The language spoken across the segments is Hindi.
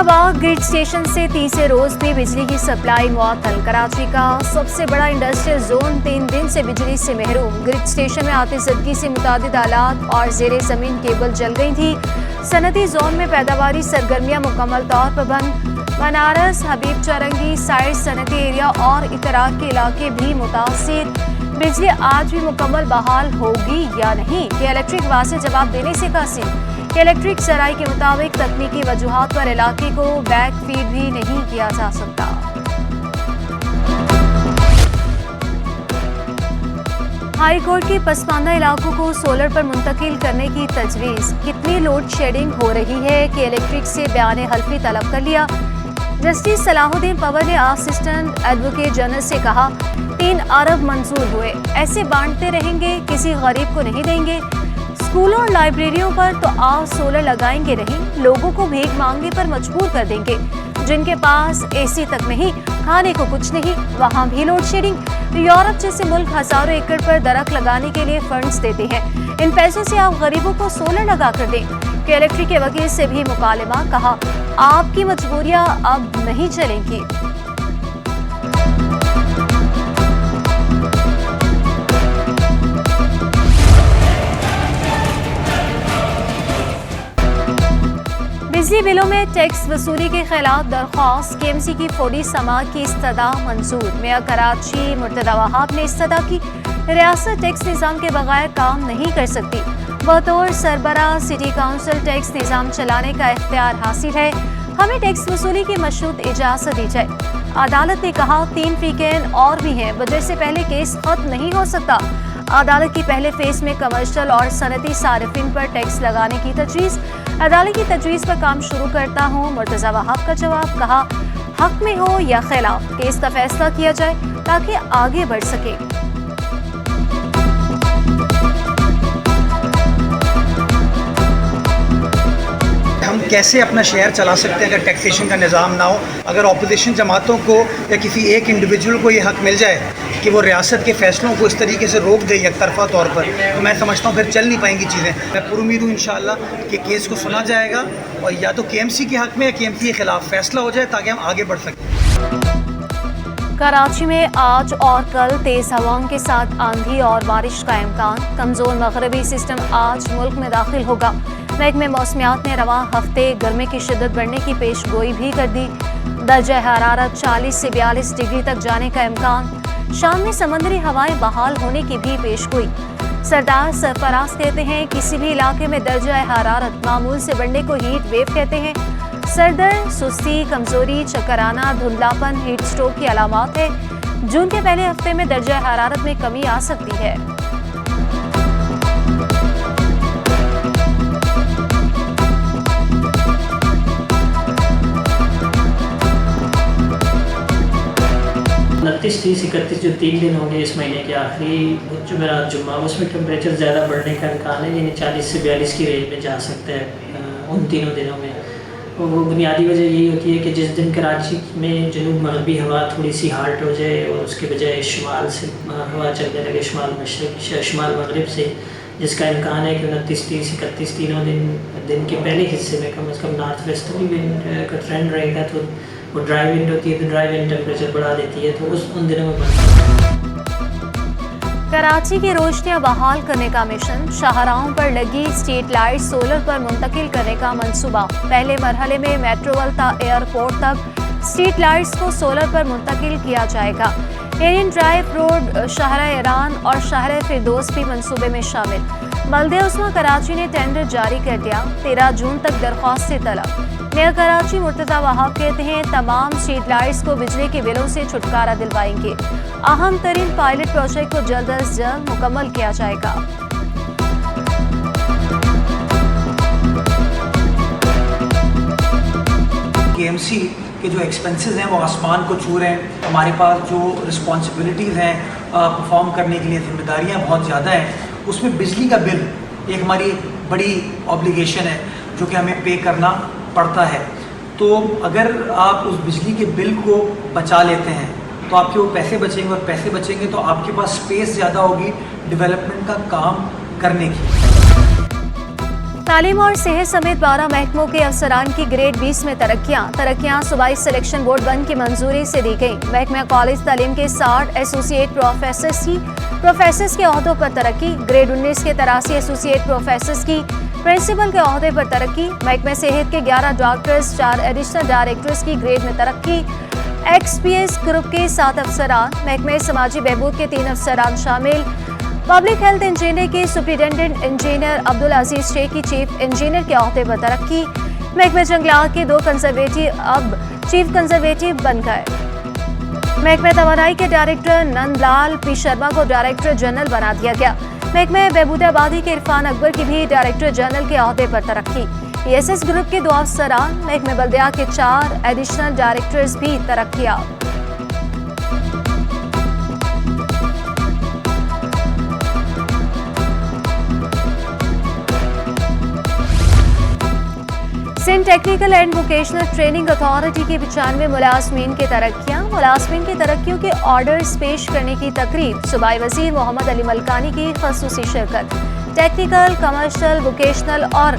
मुश्ताबाद ग्रिड स्टेशन से तीसरे रोज भी बिजली की सप्लाई मुअत्तल। कराची का सबसे बड़ा इंडस्ट्रियल जोन 3 दिन से बिजली से महरूम। ग्रिड स्टेशन में आतिशदगी से मुतादिद आलात और जेर जमीन केबल जल गई थी। सनती जोन में पैदावारी सरगर्मियां मुकम्मल तौर पर बंद। बनारस, हबीब चौरंगी साइड सनती एरिया और इतराक के इलाके भी मुतासिर। बिजली आज भी मुकम्मल बहाल होगी या नहीं कि इलेक्ट्रिक वासे जवाब देने से कासिर। इलेक्ट्रिक सराय के मुताबिक तकनीकी वजूहात पर इलाके को बैक फीड भी नहीं किया जा सकता। हाई कोर्ट की पसमानदा इलाकों को सोलर पर मुंतकिल करने की तजवीज़। कितनी लोड शेडिंग हो रही है कि इलेक्ट्रिक से बयान हल्फी तलब कर लिया। जस्टिस सलाहुद्दीन पवर ने असिस्टेंट एडवोकेट जनरल से कहा 3 अरब मंजूर हुए, ऐसे बांटते रहेंगे, किसी गरीब को नहीं देंगे। स्कूलों और लाइब्रेरियों पर तो आप सोलर लगाएंगे नहीं, लोगों को भीख मांगने पर मजबूर कर देंगे। जिनके पास एसी तक नहीं, खाने को कुछ नहीं, वहाँ भी लोड शेडिंग। यूरोप जैसे मुल्क हजारों एकड़ पर दरख्त लगाने के लिए फंड्स देते हैं। इन पैसों से आप गरीबों को सोलर लगा कर दें। कि इलेक्ट्रिक के वकील से भी मुकालमा, कहा आपकी मजबूरियां अब नहीं चलेंगी। बिजली बिलों में टैक्स वसूली के खिलाफ दरख्वास्त। KMC की फौरी समाअत की इस्तदा मंजूर। मेयर कराची मुर्तदा वहाब ने इस्तदा की। रियासत टैक्स निज़ाम के बगैर काम नहीं कर सकती। बतौर सरबरा सिटी काउंसिल टैक्स निज़ाम चलाने का इख्तियार हासिल है। हमें टैक्स वसूली की मशरूत इजाज़त दी जाए। अदालत ने कहा 3 वीकेंड और भी हैं, बजट से पहले केस खत्म नहीं हो सकता। अदालत की पहले फेज में कमर्शियल और सनती सारिफिन पर टैक्स लगाने की तजवीज़। अदालत की तजवीज़ पर काम शुरू करता हूँ। मुर्तज़ा वहाब का जवाब, कहा हक में हो या खिलाफ केस का फैसला किया जाए ताकि आगे बढ़ सके। हम कैसे अपना शहर चला सकते हैं अगर टैक्सेशन का निज़ाम ना हो। अगर अपोजिशन जमातों को या किसी एक इंडिविजुअल को ये हक मिल जाए कि वो रियासत के फ़ैसलों को इस तरीके से रोक दे एक तरफा तौर पर, तो मैं समझता हूँ फिर चल नहीं पाएंगी चीज़ें। मैं पुरुमीद हूँ इंशाअल्लाह कि केस को सुना जाएगा और या तो KMC के हक़ में या KMC के ख़िलाफ़ फ़ैसला हो जाए ताकि हम आगे बढ़ सकें। कराची में आज और कल तेज़ हवाओं के साथ आंधी और बारिश का इम्कान। कमज़ोर मगरबी सिस्टम आज मुल्क में दाखिल होगा। महकमे मौसमियात ने रवां हफ्ते गर्मी की शिद्दत बढ़ने की पेश गोई भी कर दी। दर्जा हरारत 40 से 42 डिग्री तक जाने का इम्कान। शाम में समंदरी हवाएं बहाल होने की भी पेश गोई। सरदार सरफराज कहते हैं किसी भी इलाके में दर्जा हरारत मामूल से बढ़ने को हीट वेव कहते हैं। सरदर्द, सुस्ती, कमजोरी, चक्कर आना, धुंधलापन हीट स्ट्रोक की अलामात है। जून के पहले हफ्ते में दर्जा हरारत में कमी आ सकती है। उनतीस, 30, 31 जो 3 दिन होंगे इस महीने के आखिरी जुमेरात जुम्मा, उसमें टेम्परेचर ज़्यादा बढ़ने का इम्कान है, यानी 40 से 42 की रेंज में जा सकता है उन तीनों दिनों में। वो बुनियादी वजह यही होती है कि जिस दिन कराची में जनूब मगरबी हवा थोड़ी सी हार्ट हो जाए और उसके बजाय शुमाल से हवा चलने लगे, शुमाल मशरक़ शुमाल मगरब से, जिसका इम्कान है कि 29, 30, 31 तीनों दिन के पहले हिस्से में कम अज़ कम नॉर्थ वेस्टर्ली विंड का ट्रेंड रहेगा, तो वो ड्राई विंड होती है, तो ड्राई विंड टेम्परेचर बढ़ा देती है, तो उन दिनों में कराची की रोशनियां बहाल करने का मिशन। शाहराहों पर लगी स्ट्रीट लाइट सोलर पर मुंतकिल करने का मंसूबा। पहले मरहले में मेट्रोवल एयरपोर्ट तक स्ट्रीट लाइट्स को सोलर पर मुंतकिल किया जाएगा। एरियन ड्राइव रोड, शहर ईरान और शहर फिरदौस भी मंसूबे में शामिल। बल्दे उस्मा कराची ने टेंडर जारी कर दिया। 13 जून तक दरख्वास्त से तलब। मेयर कराची मुर्तज़ा वहाब कहते हैं तमाम स्ट्रीट लाइट्स को बिजली के बिलों से छुटकारा दिलवाएंगे। अहम तरीन पायलट प्रोजेक्ट को जल्द अज जल्द मुकम्मल किया जाएगा। KMC के जो एक्सपेंसेस हैं वो आसमान को छू रहे हैं। हमारे पास जो रिस्पॉन्सिबिलिटीज़ हैं परफॉर्म करने के लिए, जिम्मेदारियाँ बहुत ज़्यादा हैं, उसमें बिजली का बिल एक हमारी बड़ी ऑब्लिगेशन है जो कि हमें पे करना पड़ता है। तो अगर आप उस बिजली के बिल को बचा लेते हैं तो आपके वो पैसे बचेंगे, और पैसे बचेंगे तो आपके पास स्पेस ज़्यादा होगी डेवलपमेंट का काम करने की। तालीम और सेहत समेत 12 महकमों के अफसरान की ग्रेड 20 में तरक्कियां सूबाई सिलेक्शन बोर्ड बंद की मंजूरी से दी गई। महकमा कॉलेज तालीम के 60 एसोसिएट प्रोफेसर्स के ओहदों पर तरक्की। ग्रेड 19 के 83 एसोसिएट प्रोफेसर्स की प्रिंसिपल के ओहदे पर तरक्की। महकमा सेहत के 11 डॉक्टर्स, 4 एडिशनल डायरेक्टर्स की ग्रेड में तरक्की। XPS ग्रुप के 7 अफसरान, महकमे समाजी बहबूद के 3 अफसरान शामिल। पब्लिक हेल्थ इंजीनियर के सुप्रिटेंडेंट इंजीनियर अब्दुल अजीज शेख की चीफ इंजीनियर के ओहदे पर तरक्की। महकमे जंगलात के 2 कंजर्वेटिव अब चीफ कंजर्वेटिव बन गए। महकमे तवानाई के डायरेक्टर नंदलाल पी शर्मा को डायरेक्टर जनरल बना दिया गया। महकमे बहबूदाबादी के इरफान अकबर की भी डायरेक्टर जनरल के ओहदे पर तरक्की। ESS ग्रुप के 2 अफसरान, महकमे बल्दिया के 4 एडिशनल डायरेक्टर्स भी तरक्कियाब। Sindh technical and vocational training authority की 95 मुलाजमीन की तरक्कियां। मुलाजमीन की तरक्कियों के ऑर्डर्स पेश करने की तकरीब, सूबाई वजीर मोहम्मद अली मलकानी की खसूसी शिरकत। टेक्निकल, कमर्शियल, वोकेशनल और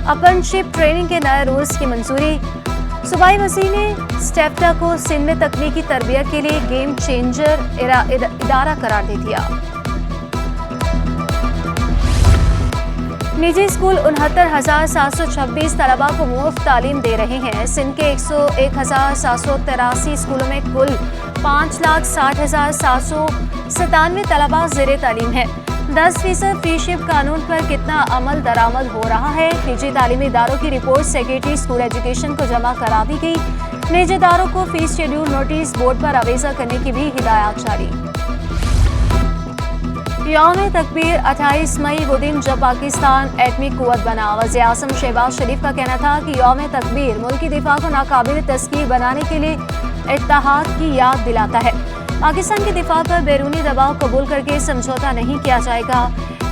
अप्रेंटिसशिप ट्रेनिंग के नए रूल्स की मंजूरी। सूबाई वजीर ने स्टेप्टा को सिंध में तकनीकी तरबियत के लिए गेम चेंजर इदारा करार दे दिया। निजी स्कूल 69,726 तलबा को मुफ्त तालीम दे रहे हैं। सिंध के 101,783 स्कूलों में कुल 5,60,797 तलबा ज़ेरे तालीम है। 10% फीशिप कानून पर कितना अमल दरामद हो रहा है। निजी तालीमी इदारों की रिपोर्ट सेक्रेटरी स्कूल एजुकेशन को जमा करा दी गई। निजी इदारों को फीस शेड्यूल नोटिस बोर्ड पर अवेजा करने की भी हिदायत जारी। यौम तकबीर 28 मई वो दिन जब पाकिस्तान एटमी कुव्वत बना। वज़ीर आज़म शहबाज शरीफ का कहना था कि यौम तकबीर मुल्की दिफा को नाकाबिल तस्कीर बनाने के लिए इत्तेहाद की याद दिलाता है। पाकिस्तान के दिफा पर बैरूनी दबाव कबूल करके समझौता नहीं किया जाएगा।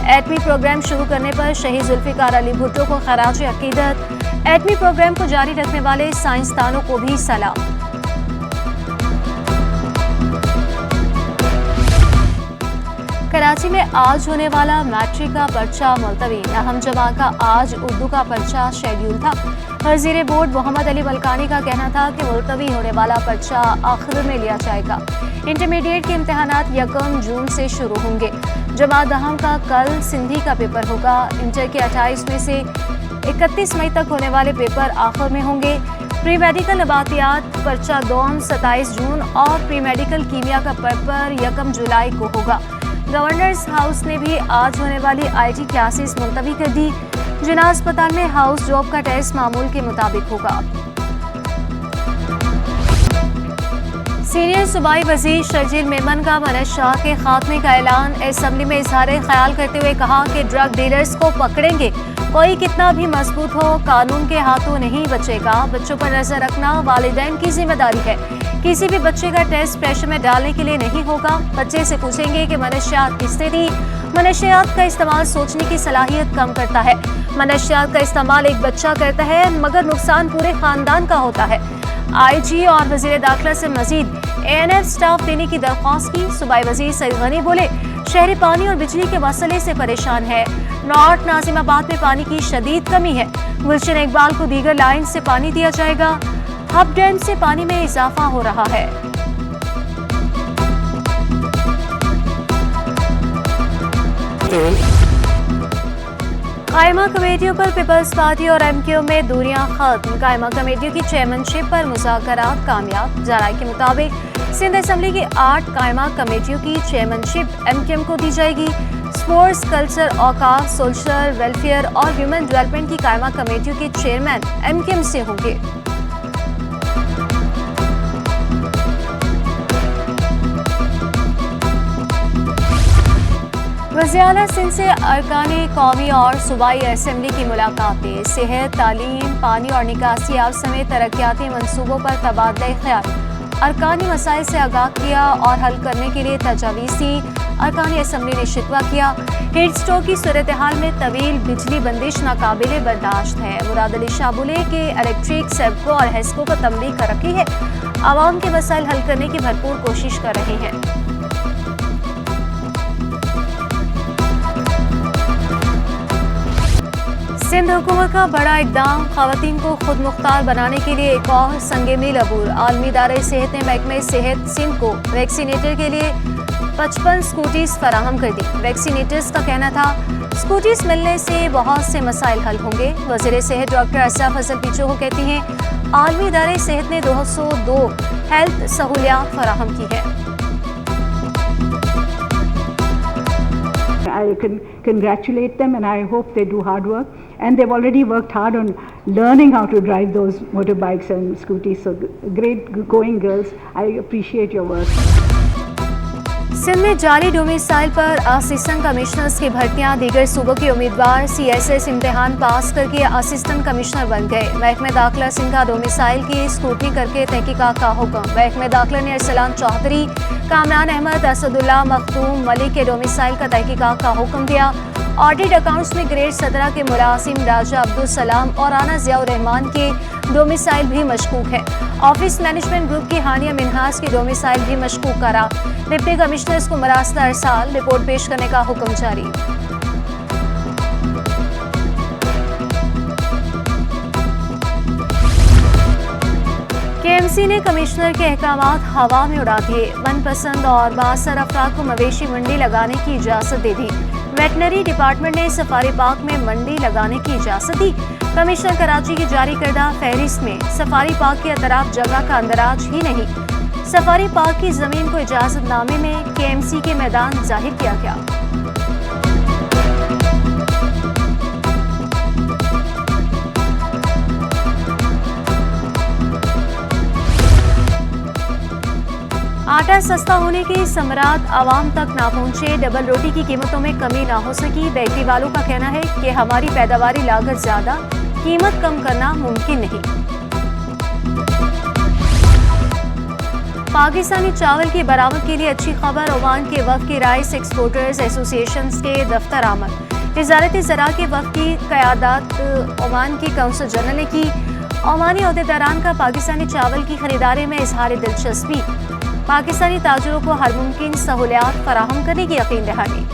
एटमी प्रोग्राम शुरू करने पर शहीद जुल्फ़िकार अली भुट्टो को खराज अकीदत। एटमी प्रोग्राम को जारी रखने वाले साइंसदानों को भी सलाम। कराची में आज होने वाला मैट्रिक का पर्चा मुलतवी। अहम जमा का आज उर्दू का पर्चा शेड्यूल था। वज़ीर बोर्ड मोहम्मद अली मलकानी का कहना था कि मुलतवी होने वाला पर्चा आखिर में लिया जाएगा। इंटरमीडिएट के इम्तहानात 1 जून से शुरू होंगे। जमात दहम का कल सिंधी का पेपर होगा। इंटर के 28 में से 31 मई तक होने वाले पेपर आखिर में होंगे। प्री मेडिकल नबातियात पर्चा 27 जून और प्री मेडिकल कीमिया का पेपर 1 जुलाई को होगा। गवर्नर्स हाउस ने भी आज होने वाली IT क्लासेस मुलतवी कर दी। जिना अस्पताल में हाउस जॉब का टेस्ट मामूल के मुताबिक होगा। सीनियर सूबाई वजीर शर्जील मेमन का मनज शाह के खात्मे का ऐलान। असेंबली में इजहार ख्याल करते हुए कहा कि ड्रग डीलर्स को पकड़ेंगे। कोई कितना भी मजबूत हो, कानून के हाथों नहीं बचेगा। बच्चों पर नजर रखना वालिदैन की जिम्मेदारी है। किसी भी बच्चे का टेस्ट प्रेशर में डालने के लिए नहीं होगा। बच्चे से पूछेंगे कि मनशियात किसने दी। मनशियात का इस्तेमाल सोचने की सलाहियत कम करता है। मनशियात का इस्तेमाल एक बच्चा करता है मगर नुकसान पूरे खानदान का होता है। IG और वजीर दाखिला से मजीद ANF स्टाफ देने की दरख्वास्त की। सूबाई वजीर सईद गनी बोले, शहरी पानी और बिजली के मसले से परेशान है। नॉर्थ नाजिमाबाद में पानी की शदीद कमी है। गुलशन इकबाल को दीगर लाइन से पानी दिया जाएगा। हब डैम से पानी में इजाफा हो रहा है। कायमा कमेटियों पर पीपल्स पार्टी और MKO में दूरियां खत्म। कायमा कमेटियों की चेयरमैनशिप पर मुज़ाकरात कामयाब। जराये के मुताबिक सिंध असेंबली की 8 कायमा कमेटियों की चेयरमैनशिप MKM को दी जाएगी। स्पोर्ट्स, कल्चर, औकाफ, सोशल वेलफेयर और ह्यूमन डेवलपमेंट की कायमा कमेटियों के चेयरमैन MKM से होंगे। वज़ीर आला सिंध से अरकानी कौमी और सूबाई असेंबली की मुलाकातें। सेहत, तालीम, पानी और निकासियाब समेत तरक्याती मनसूबों पर तबादला ख्याल। अरकानी मसाइल से आगाह किया और हल करने के लिए तजावीज़ दी। अरकानी असेंबली ने शिकवा किया। हीट स्ट्रोक की सूरत हाल में तवील बिजली बंदिश नाकाबिले बर्दाश्त है। मुराद अली शाह बोले कि इलेक्ट्रिक, सेबको और हेस्को को तंबीह कर रखी है। आवाम के मसाइल हल करने की भरपूर कोशिश कर रहे हैं। सिंध हुकूमत का बड़ा इकदाम, खवातीन को खुद मुख्तार बनाने के लिए एक और संगे मील अबूर। आलमी इदारे सेहत ने महकमे सेहत सिंध को वैक्सीनेटर के लिए 55 स्कूटीज फराहम कर दी। वैक्सीनेटर्स का कहना था स्कूटीज मिलने से बहुत से मसाइल हल होंगे। वज़ीर सेहत डॉक्टर असरा फजल पीछो को कहती हैं आलमी इदारे सेहत ने 202 हेल्थ सहूलियात फराहम की है। I can congratulate them and I hope they do hard work, and they've already worked hard on learning how to drive those motorbikes and scooters. So great going, girls. I appreciate your work. Sindh में जाली डोमिसाइल पर असिस्टेंट कमिश्नर्स की भर्तियां, दीगर सूबों के उम्मीदवार CSS इम्तिहान पास करके असिस्टेंट कमिश्नर बन गए। महकमे दाखिला सिंध का डोमिसाइल की स्क्रूटनी करके तहकीकात का हुक्म। महकमे दाखिला ने अरसलान चौधरी, कामरान अहमद, असदुल्ला मखदूम मलिक के डोमिसाइल का तहकीकात का हुक्म दिया। ऑडिट अकाउंट्स में ग्रेड 17 के मुलाजिम राजा अब्दुल सलाम और राना जियाउर रहमान के डोमिसाइल भी मशकूक है। ऑफिस मैनेजमेंट ग्रुप की हानिया मिनहास की डोमिसाइल भी मशकूक करार। डिप्टी कमिश्नर्स को मरासला अरसाल रिपोर्ट पेश करने का हुक्म जारी। KMC ने कमिश्नर के अहकामात हवा में उड़ा दिए। मनपसंद और बासर अफराद को मवेशी मंडी लगाने की इजाज़त दे दी। वेटनरी डिपार्टमेंट ने सफारी पार्क में मंडी लगाने की इजाज़त दी। कमिश्नर कराची की जारी करदा फहरिस्त में सफारी पार्क के अतराफ जगह का अंदराज ही नहीं, सफारी पार्क की ज़मीन को इजाज़तनामे में KMC के मैदान जाहिर किया गया। आटा सस्ता होने के समरात आवाम तक ना पहुंचे। डबल रोटी की कीमतों में कमी ना हो सकी। बेकरी वालों का कहना है कि हमारी पैदावारी लागत ज्यादा, कीमत कम करना मुमकिन नहीं। पाकिस्तानी चावल की बरामद के लिए अच्छी खबर। ओमान के वफ़द की राइस एक्सपोर्टर्स एसोसिएशन के दफ्तर आमद। वज़ारत ज़राअत के वफ़द की क़यादत ओमान की काउंसिल जनरल ने की। ओमानी अहदेदारान का पाकिस्तानी चावल की खरीदारी में इजहार दिलचस्पी। पाकिस्तानी ताजरों को हर मुमकिन सहूलियात फराहम करने की यकीन दहानी।